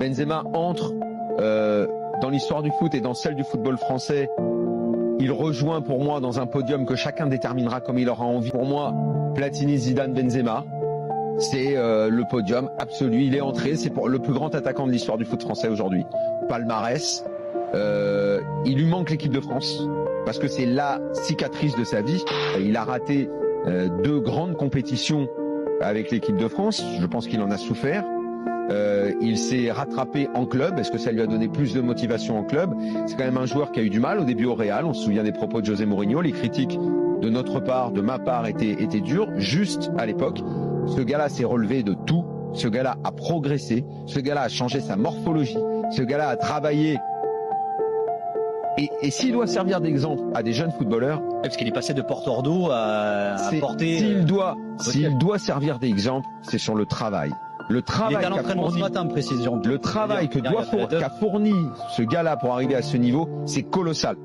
Benzema entre dans l'histoire du foot et dans celle du football français. Il rejoint pour moi dans un podium que chacun déterminera comme il aura envie. Pour moi, Platini, Zidane, Benzema, c'est le podium absolu. Il est entré, c'est pour le plus grand attaquant de l'histoire du foot français aujourd'hui. Palmarès, il lui manque l'équipe de France parce que c'est la cicatrice de sa vie. Il a raté 2 grandes compétitions avec l'équipe de France. Je pense qu'il en a souffert. Il s'est rattrapé en club. Est-ce que ça lui a donné plus de motivation en club? C'est quand même un joueur qui a eu du mal au début au Real. On se souvient des propos de José Mourinho. Les critiques de notre part, de ma part, étaient dures. Juste à l'époque, ce gars-là s'est relevé de tout. Ce gars-là a progressé. Ce gars-là a changé sa morphologie. Ce gars-là a travaillé. Et s'il doit servir d'exemple à des jeunes footballeurs, parce qu'il est passé de Porto-Ordo à porter. S'il doit servir d'exemple, c'est sur le travail. Le travail qu'a fourni ce gars-là pour arriver à ce niveau, c'est colossal.